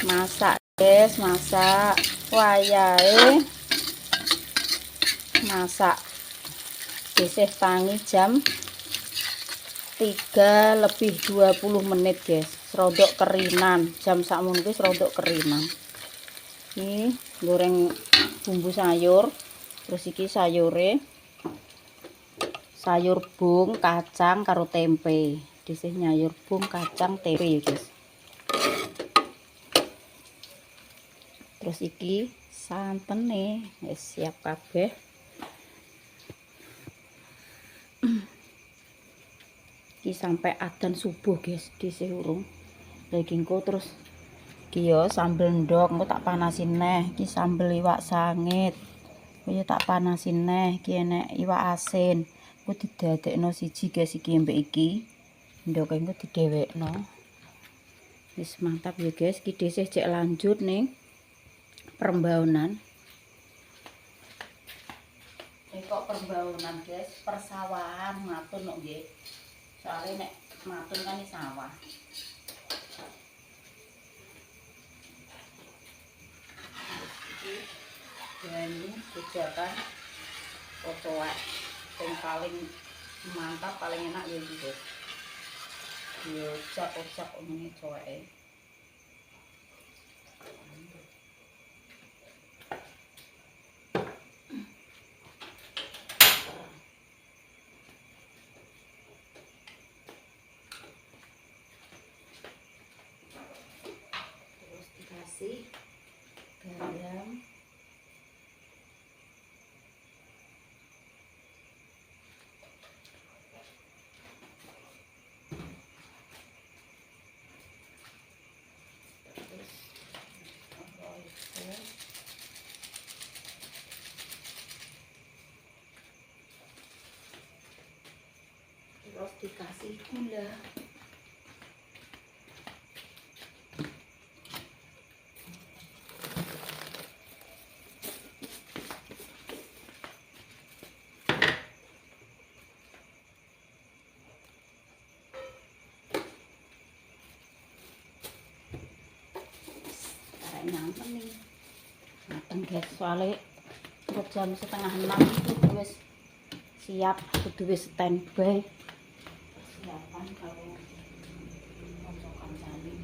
Masak guys, masak wayahe masak isih tangi jam 3 lebih 20 menit guys. Rodok kerinan, jam sakmono wis rodok kerinan. Ini goreng bumbu sayur. Terus iki sayure sayur bung, kacang karo tempe. Disih nyayur bung, kacang, tempe ya guys. Terus iki santene wis siap kabeh. Iki sampai adzan subuh guys, disih urung. Lagi engko terus iki yo sambel ndok, engko tak panasin neh. Iki sambel iwak sangit. Yo tak panasin neh. Iki enek iwak asin. Engko didadekno siji guys iki mbek iki. Ndok engko didhewekno. Wis mantap ya guys, iki disih cek lanjut ning Perembaunan. Kok Perembaunan guys, persawahan matun kok nggih. Soalnya nek matun kan di sawah. Dan ini jajakan cocoak yang paling mantap, paling enak ya gitu. Yo cak-cak ini cocoke. Terus dikasih garam, terus dikasih gula. Nyampeng nih mateng guys, soalnya jam 5:30 itu wis siap, kudu wis standby siapan kalau koncokan sani.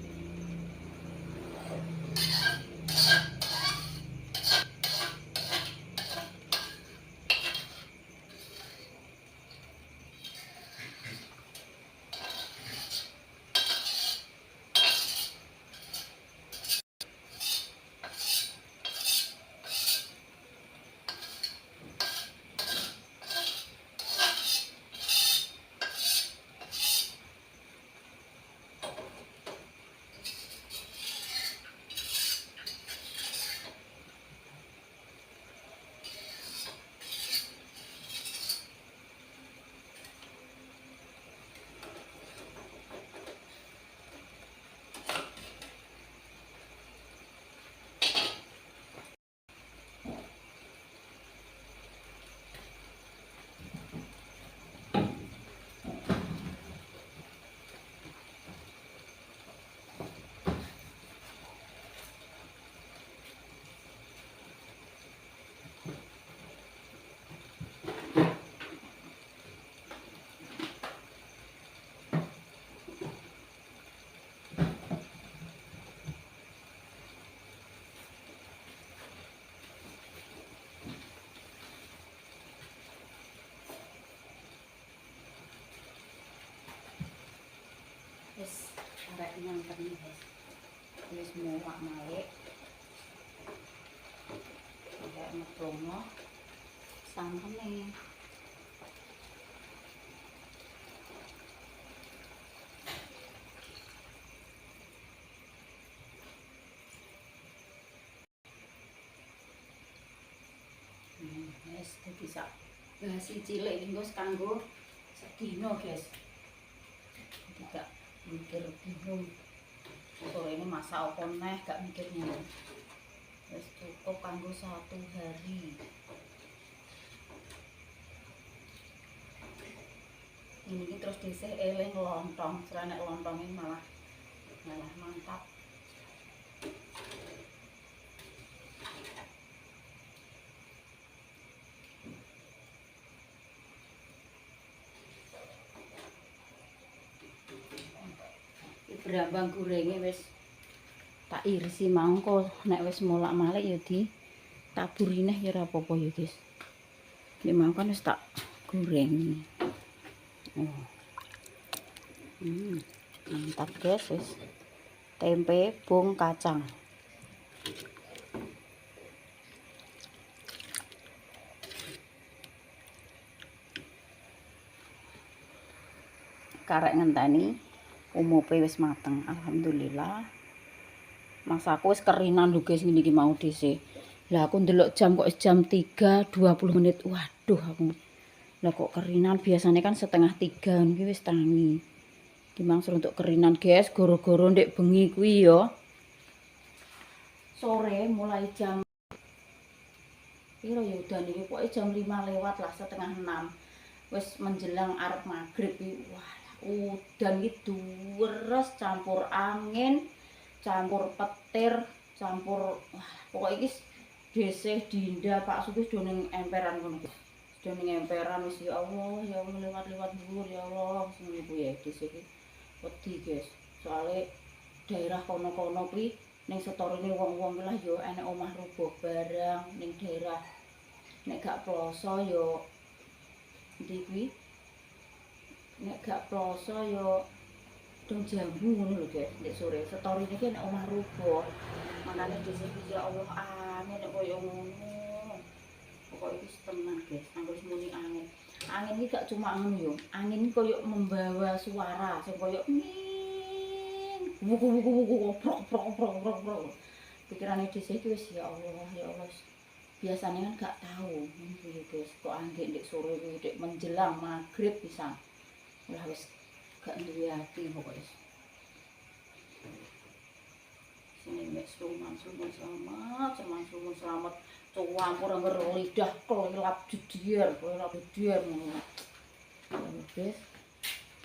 Wis arek nyampeng guys. Wis muak malih. Kayak ngeplongo santene. Wis dadi sak basi cilik engko kanggo sedina guys. Tidak mikir bingung sore ini masak apa neh, gak mikirnya. Wis cukup kanggo 1 hari. Ini terus disih eling lontong, serane lontongnya malah mantap. Brambang gorenge wis tak irisi mangko nek wis molak-malik ya di taburi neh ya ora apa-apa ya guys. Nek mangkon wis tak goreng. Oh. Mantap guys wis. Tempe bung kacang. Karek ngenteni umupe wis mateng. Alhamdulillah. Masaku wis kerinan lho guys ngene iki mau dhisik. Lah aku ndelok jam kok jam 3 20 menit. Waduh aku. Lah kok kerinan biasanya kan setengah 3 niki wis tangi. Iki mangsur untuk kerinan guys, goro-goro ndek bengi kuwi ya. Sore mulai jam piro ya udan iki pokoke jam 5 lewat lah setengah 6. Wis menjelang arep maghrib iki. Wah, udan iki deres campur angin, campur petir, campur wah pokoke iki desih dinda Pak Sugih do ning emperan ngono. Do ning emperan wis ya Allah lewat-lewat dhuwur ya Allah ngono kuwi ya desih iki. Wedi guys. Soale daerah kono-kono kuwi ning setorine wong-wong lah ya enek omah rubuh barang ning daerah nek gak ploso ya ndi kuwi nek gak ploso ya dong jambu ngono lho guys nek sore setorine iki nek omah rubuh makane desih ya Allah amin nek koyo ngono pokoke wis tenan guys anggo muni angin iki gak cuma ngono yo angin iki koyo membawa suara sing koyo wuku prok pikirane dhisik iki wis ya Allah biasanya kan gak tahu ngono ya guys kok angin ndek sore iki ndek menjelang maghrib pisan lah wis gak duwe ati pokoke sini mek suman selamat campur angger lidah kelap jedier ngono guys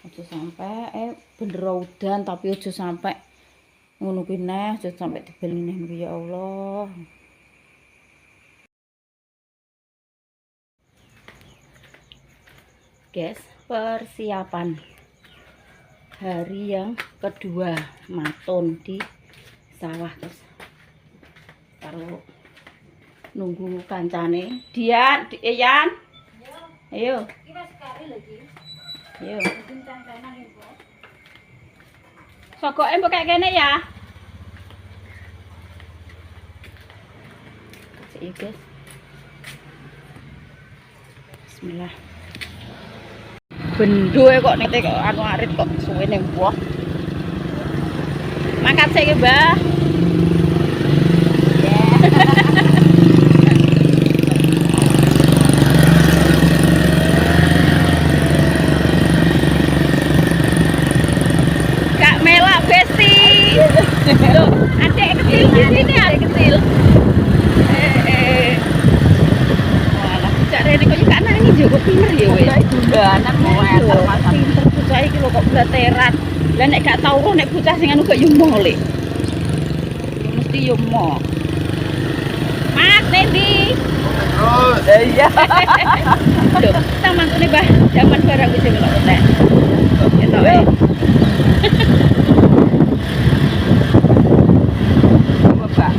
aja sampai bener udan tapi aja sampai ngono kuwi neh aja sampai dibeli neh ya Allah. Guys, persiapan hari yang kedua maton di sawah guys. Karo nunggu kancane. Dian, Yan. Ayo. Iki wis kari lagi. Ayo. Sogoke mbok kayak kene ya. Sik guys. Bismillah. Bendo kok nek anu arit kok suwe ning buah. Mangkat sik Mbah. Kak Mela Besti. Loh, adek kecil di sini, adek kecil. Walah, cak rene kok gak nangis yo kok pinter ya wis. Dolanan meter masan. Bocah iki lho kok blateran. Lah nek gak tau nek bocah sing anu kok yo molek. Ya mesti yo mo. Mas Nendi. Terus. Iya. Loh, samangkune Mbah, jaman barang wis melok entek. Ketok wae. Bapak.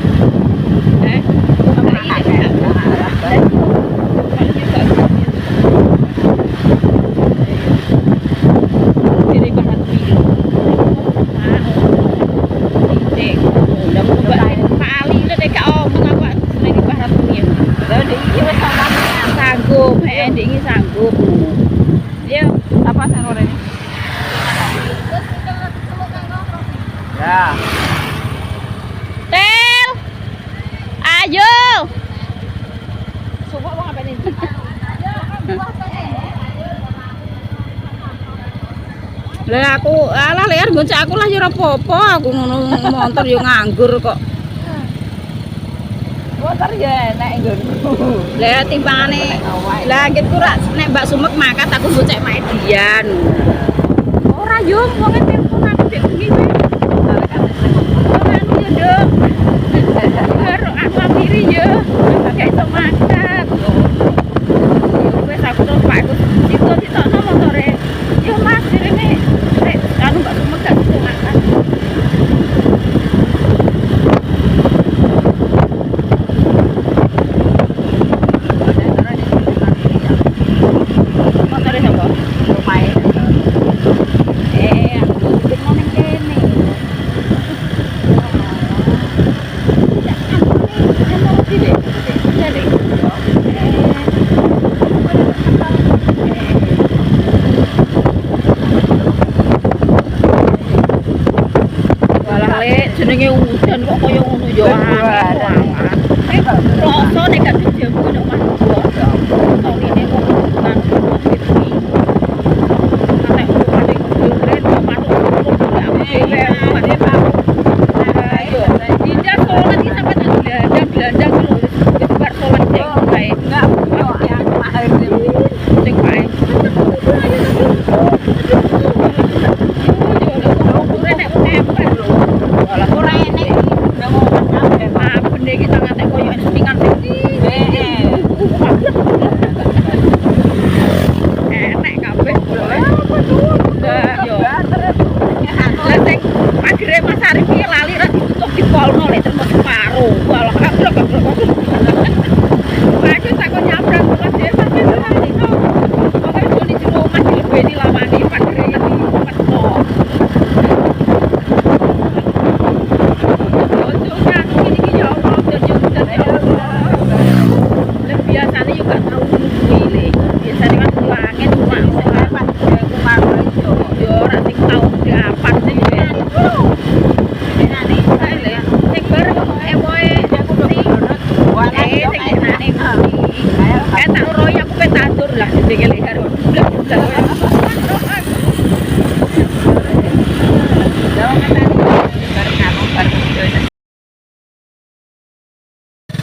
Sanggup. Yo, apa sanore ini? Ya. Tel. Ayo. Coba wong apa ini? Lah aku alah liar goncak aku lah ya ora apa-apa aku ngono motor yo nganggur kok. Motor ya nek nggonku. Lah timbangane lah gitu rak nek Mbak Sumek makat aku bocek mae Dian. Ora yo wong telepon aku dek bengi wae. Ora anu yo, Nduk. jenenge udan kok kaya ngono ya. Rasa nek gak dijambu nek omah gua. Kok ngene kok kan iki. Nek paling keren kok manuk kok dhewe ayo. Dinda sholat iki sampe gelandang lho. Wis bar sholat sing kae. Enggak, ya mahir sing kae.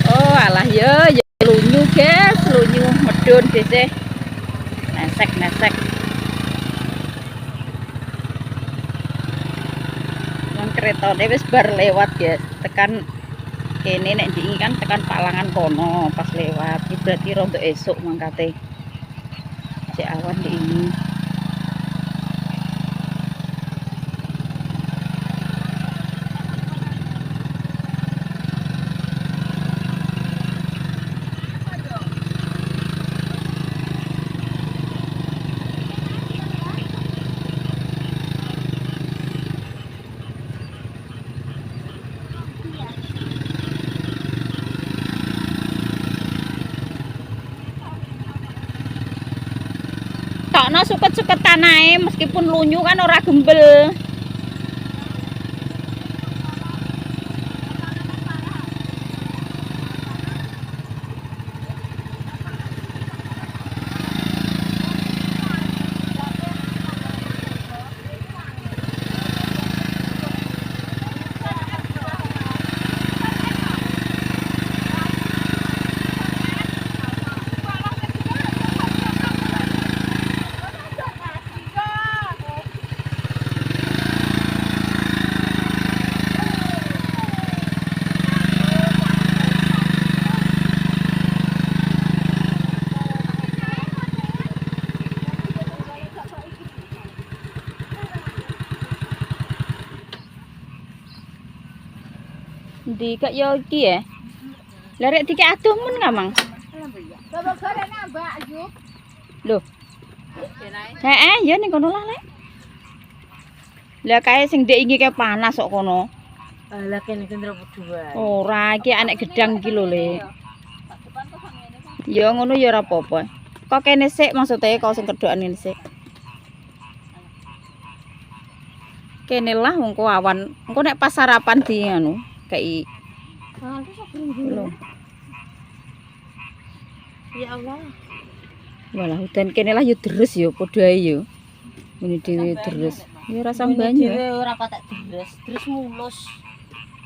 Oh alah ya lunyu guys, lunyu medun dhisik. Nesek. Nang keretane wis bar lewat guys. Tekan kene nek diingi kan tekan Palangan kono pas lewat. Iki berarti rontok esuk mangkate. Cek awan diingi. Tokno suket-suketan ae meskipun lunyu kan ora gembel. Di kak yo iki ya. Lah rek dikek adoh men Kamang. Loh. Heeh, ya ning kono lah, Lek. Lah kae sing ndek iki kae panas kok kono. Lah kene kendra berdua. Ora, iki anek gedang iki lho, Lek. Ya ngono ya ora apa-apa. Kok kene sik maksudnya kok sing kedhokan ngene sik. Kene lah wong kok awan. Engko nek pas sarapan di anu kayak lho. Ya Allah. Walah udan kene lah yo deres yo padha ae yo. Ngene dhewe deres. Ya rasa banyu. Dhewe ora patek deres mulus.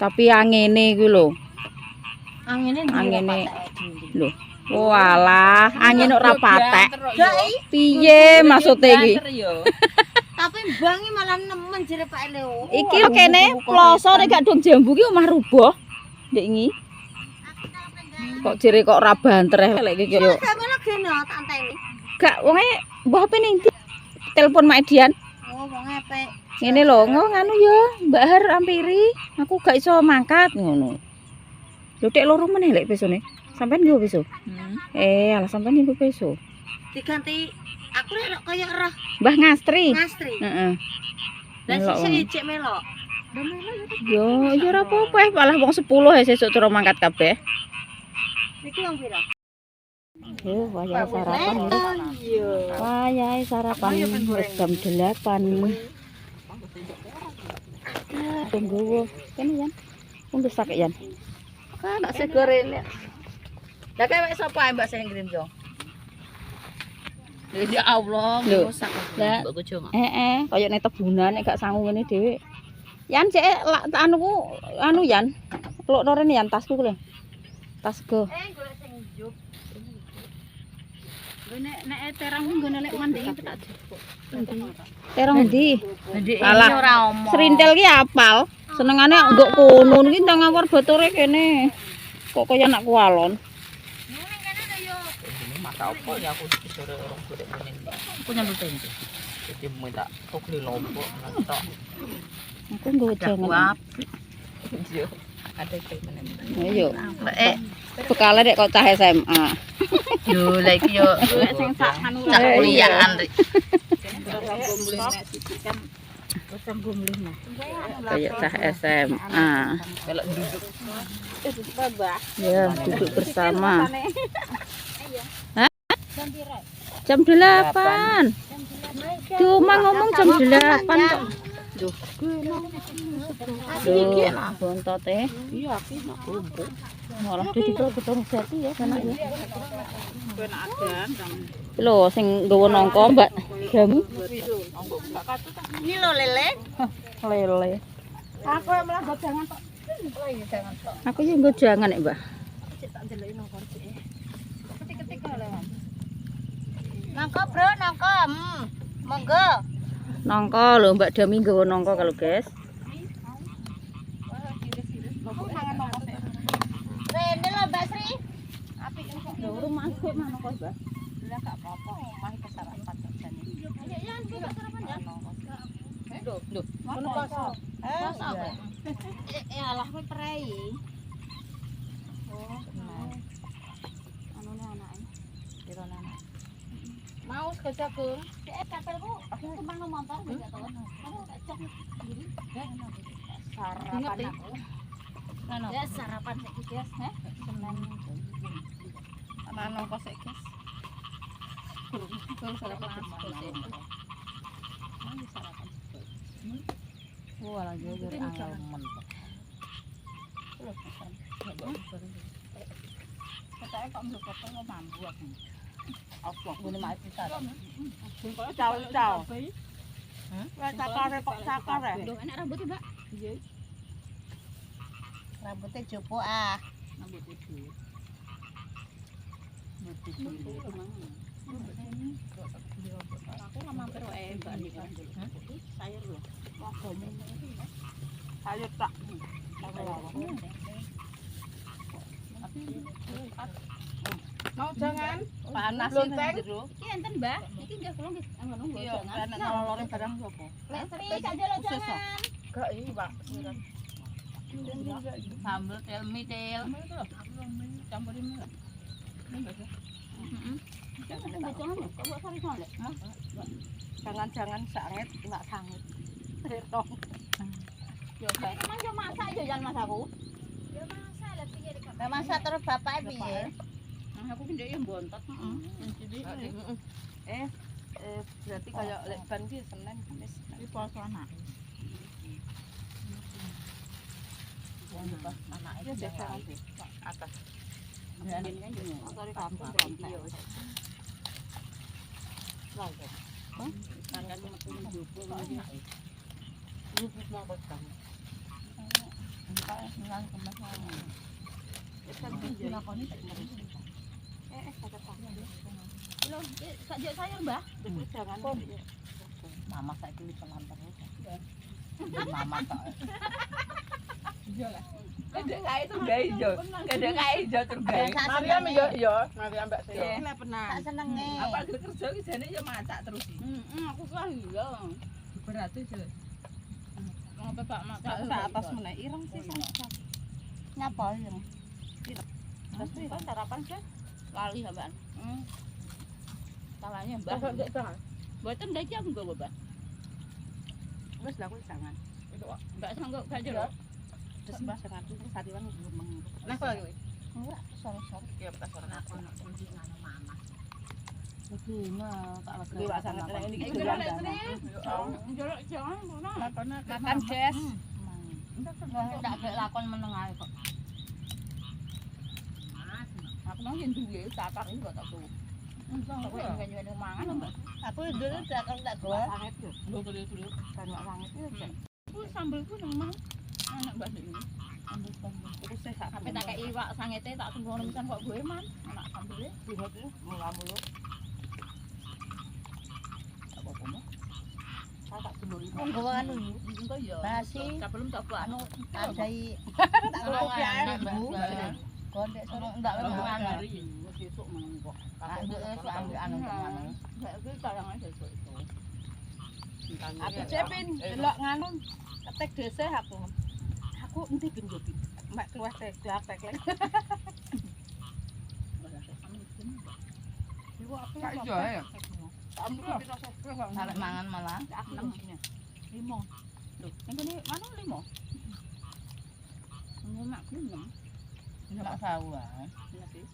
Tapi angene iku lho. Angene Lho. Walah, angin ora patek. Piye maksudnya iki? Tapi mbangi malah nemen jere Pak Leo. Iki lho kene ploso nek gak dong jambu ki omah rubuh. Ndek iki. Kok jere kok ora banter lek iki yo. Sampeyan gene tak anteni. Gak wonge mbah apa ning ndi? Telepon Mak Edian. Oh, wong apik. Ngene lho, nganu ya, Mbak Har ampiri. Aku gak iso mangkat ngono. Lho tek loro meneh lek besone. Sampeyan nggo beso? Alah sampeyan nggo beso. Diganti aku lek kaya roh Mbah Ngastri. Ngastri. Heeh. Lah sik ijek melok. Yo, yo ora apa-apa, malah wong 10 ya sesuk cara mangkat kabeh. Niki wong pira? Yo, wayahe sarapan ya. Iya. Wayahe sarapan wis jam 8. Aku nggowo. Kene Yan. Untuk sak Yan. Kan tak segorene. Lah kae sapa ae Mbak sing ngirim yo? Ya Allah, rusak. Lah kaya nek tebunan nek gak sangu ngene dhewe. Yan cek anu Yan. Lukno rene Yan tasku ku lho. Tasku. Golek sing njuk. Nek terang nggone lek mandinge tak jupuk. Terong ndi? Ndek Alah. ora omong. Serintil ki apal. Senengane nduk kono iki ndang ngawur botore kene. Kok kaya anak kualon. Masa apa ya aku disuruh orang kulit kuning. Aku nyambut tempe. Jadi minta tukli lombok nonton. Aku nggo jangan. Iya, ada temen. Ayo. Bekale nek kok cah SMA. Yo lagi yo Sing sak anu cak kuliahan. Kayak cah SMA. Kalau duduk Ya, duduk bersama. Hah? Jam 8. Cuma ngomong jam 8 kok. Duh, bontote. iya aku nak kumpul. Malah di ketemu jati ya anak ya. enak adan. Lho sing nggawa nangka Mbak Gami Ini lho lele. lele. Aku yang malah gojangan tok. Aku yo nggo jangan nek Mbak. Tak ndeloki nang korci. Ketik-ketik lewat. Nangko bro, nangko. Monggo. Nangka lho Mbak Dami nggawa nangka kalau guys. Rene lho Mbak Sri. Lho urung masuk mana kok Mbak? Lah gak apa-apa, mari ke sarapan jane. Ya ya, kita sarapan ya. Lho, Ngono kosong. Alah kowe prei. Anune anake. Kira nana. Mau ke Jagung. Kapelku aku mang motor enggak tahu. Kamu tak cek sendiri. Sarapan aku. Ya sarapan saiki guys, heh. Senin. Ana kok sik, guys. Terus sarapan sik. Wah lagi dari angel mentok. Katanya kok mlebu kok mambu aku. Apa ngene mak kita. Kok caw-caw. Lah sakare kok sakare. Duh, enak rambut Mbak. Iya. Rambutnya jopo ah. Rambut itu. Aku ora mampir wae Mbak Nika. Sayur lho. Sayur tak. Mau jangan Panas lonteng. Iki enten Mbak. Iki nggih kula nggih ngono nggih Iya, jangan. nek nolore barang sapa? Lek Sri gak jelo jangan. Gak iki, Pak. Sambel telmi tel. Campurin lho. Jangan-jangan sanget, enggak sanget. Retong. Yo kae. Emang yo masak yo jan mas aku. Yo masak lah piye rek. Lah masak terus bapak piye? Aku ki ndek yo bontot, berarti kayak lek ban ki Senin Kamis iki poso anak. Anake atas. Ini kan yo motor kampung iya wis. Kan kan metu njopo lagi. Ini mau botang. Entar nang kemas. Wis kan dilakoni tak mari. Lho, sak juk sayur Mbah. Jangan. Mama saiki wis pelantar. Mama tok. Kadang kae tuh guys yo. Kadang kae yo tur guys. Mariam yo, Mariam Mbak Sri. Lah penang. Tak senenge. Apa kerja ki jane yo masak terus iki. Aku kan yo. Berarti yo. Ngapa Pak masak sak atas meneh ireng sih sama. Nyapa yo. Terus iki kan sarapan sih. Lali sampean. Salahnya Mbak. Mboten ndek aku nggo Mbak. Wis lah aku jangan. Mbak sanggup gak jero. Terus Mbak jangan terus sadiwan ngomong. Nah kok iki. Ora sore-sore. Ya bekas ora aku nak kunci ngono mama. Begini tak lagi. Liwat sangat ini iki doyan. Njolok jangan ora. Makan Jess. Tak ada lakon meneng ae kok. Aku nang yen duwe takar iki kok tak tuku. Aku yang nyuwen mangan mbak. Aku dulu tak gowo. Sanget yo. Lho keliru kan wak sanget yo. Ku sambelku nang mang. Anak mbak iki. Sambel sambel. Iku sehat. Sampe tak kei iwak sangete tak tunggu rencen kok gue man. Anak sambele dihat yo mula-mula. Apa mah? Tak duluri. Gowo anu Engko yo. Basi. Sebelum tak buat anu adai tak Tolong gowo ae, ibu. Mbak. Kondek sono enggak anu. besok meneng kok. Tak ndek esuk ambil anu anu. Iki sayang aja besok itu. Aku cepin delok nganu ketek desa aku. Aku endi ben yo bin. Mak keluar teh glapek lek. Iku aku Kak ijo ae. Arek mangan malah. Aku nang ngene. 5. Lho, yang kene mana 5? Mak ku 6. Mak sawah. Iya sih.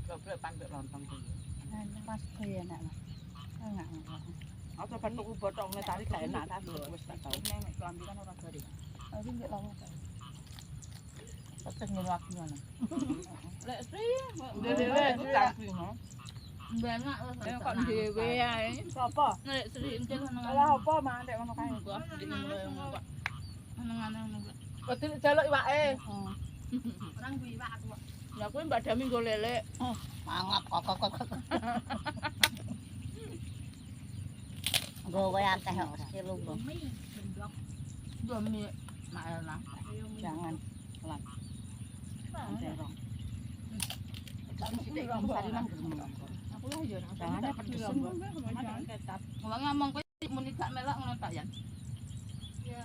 Aku pandek lontong tuh. Pas kaya enak. Enggak. Aku kan tuku botongnya tadi gak enak tadi wis tak tau. Nek kelambi kan ora gari. Aku nggak lama. Tetep ngelak ngono. Lek sih, Dhewe itu camping no. banyak lah kok dhewe ae. Sopo? Nek sri encen ngono. Lah apa mang ndek ngono kae. Kok ngono kok. Ngono-ngono. Betul jaluk iwake. Orang duwe iwak aku. Ya kuwi Mbak Dami nggo lele. Mangap kok. Gowe akeh kok kilo kok. Dami mak Elna. Jangan. Lan. Terong. Aku lah ya. Jangan pedes. Wong ngomong kowe muni gak melok ngono tak ya. Ya,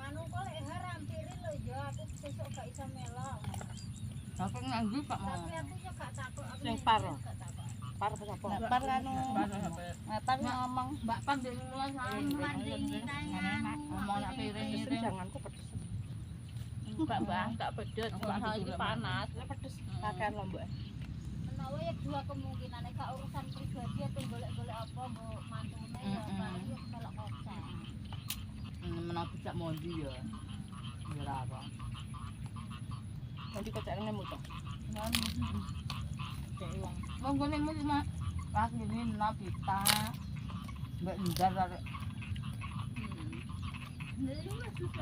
anu kok lek haram pirin lho ya, aku sesuk gak iso melok. Aku nganggu kok mau. Tapi aku yo gak takut, aku Sing par. gak takut. Par apa? Par anu. Par ngomong Mbak Pan di luar sana. Ngomong nak piring-piring. jangan kok pedes. Mbak Mbak gak pedet, Mbak iki panas. Pedes. Kakean lho, Mbak. Menawa ya dua kemungkinan nek gak urusan pribadi atau golek-golek apa mbok mantune ya paling yo melok kocek. Menawa bijak mondi ya. Ya apa. Nanti kocekane muto. Wong ngene mesti mak. Pas ini napita. Mbak ndar arek.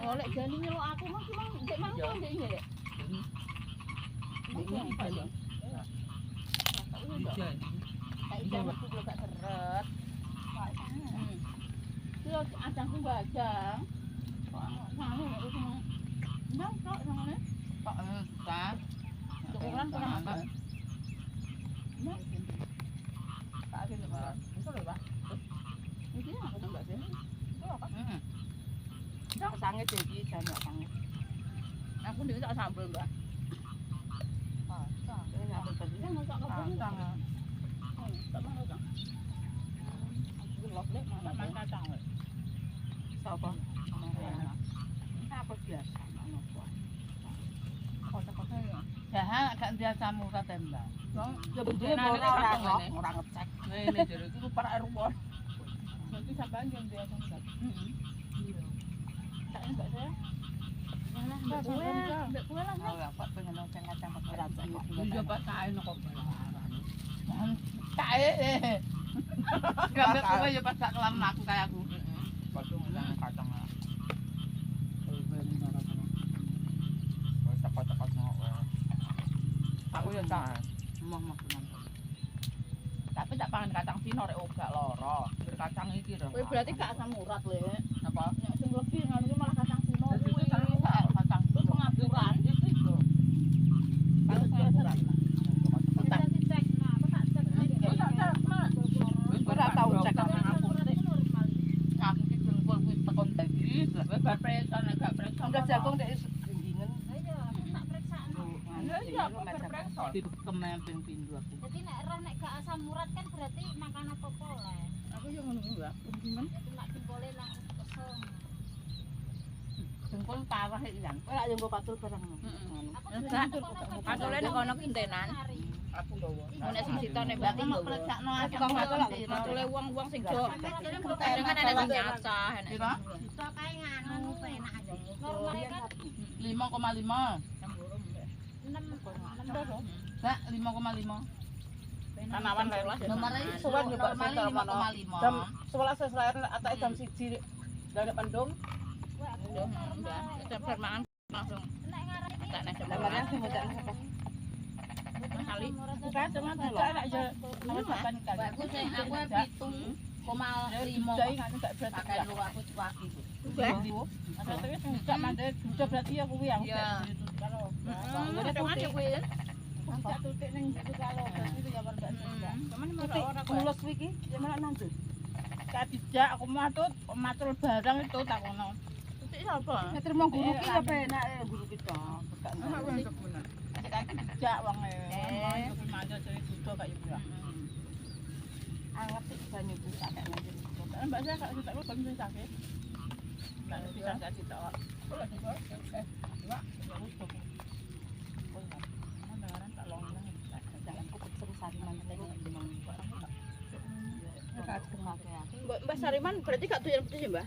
Oleh jani nyelok aku mah cuma ndek mangko ndek iki lek. Ndek iki lho. Tak iso metu kok gak seret. Yo adangku bajang. Kok sama nek wis mau. Ndang kok samane. Kok ta. Ukuran kurang apa? Tak ada lebaran. Bisa lho, Pak. Iki aku tambah sih. Oh, apa? Sak sange jadi jangan sange. Aku ndek tak sambel, Mbak. Ini aku tadi. Tak mau tak. Aku lok lek makan kacang lek. Sapa? Apa biasa ngono kok. Kota-kota ya. Dah gak biasa murah tembak. Wong Sebetulnya ora ngecek. Ini jero iku para rumput. Nanti sampean jam dia sampean. Iya. Tak enggak saya. Mbak kue lah. Oh, apa pengen nonton kacang pakai rata. Iya Pak kae kok balaran. Kae. Gambar kowe ya pas gak kelam aku kayak aku. Padha ngene kacang. Aku ya tak. Mah tenan. Tapi tak pangan kacang Cina rek ogak loro. Kacang iki lho. Kowe berarti gak asam urat le. Apa? Nek sing lebih ngono iki malah kacang Cina kuwi. Kacang Terus pengaburan iki lho. Kalau pengaburan. Bisa dicek, nah aku tak cek aja. Oh, tak cek, Mak. Ora tau cek Tapi aku nurut kali. Aku iki jengkol kuwi tekon dadi. Wis bar preso nek gak preso. enggak jagung dek dingin. Ayo, aku tak periksa. Iya, aku preso. Kememping pindu aku. Jadi nek roh nek gak asam urat kan berarti makan apa-apa oleh. Aku yo ngono kuwi, Mbak. Gimana? Jadi mak jempole langsung kesel. Jengkol parah iki kan. Ora yo patul barang. Aku Patule nek kono kintenan. hari. Aku bawa. Nek sing ditone Mbak Ki mau klejakno akeh matule wong-wong sing do. Kadang kan ada sing nyasah enek. Pira? Iso kae nganu penak aja. 5,5. 6 Nak 5,5. Tanaman lain. Nomore Suwan nyoba normal sekitar mana? 5,5. Jam 11 selesai atau jam 1 dari Bandung. Udah, kita mangan langsung. nek ngarep iki Tak nek Namanya sing bocah sapa? kali. Bukan cuma tidak ada aja. Harus makan ikan. Aku sing aku 7,5. Jadi nggak berat. Pakai lu aku cuaki. Ada tapi tidak mandek. Sudah berarti aku yang kalau Udah tutik kuwi. tidak tutik ning itu kalau berarti itu ya berat. Cuman Tutik ora kok. mulus iki ya malah nandur. Kadijak aku matur barang itu tak ono. Tutik sapa? Nek terima guru ki ya penak guru kita. Kadijak wong e. Manjur cari dudo kaya ibu. Anget iki banyu ku tak nanti. Mbak saya kak tak kok bisa sakit. Mbak bisa gak ditok. Mbak Sariman berarti gak doyan pedes ya, Mbak?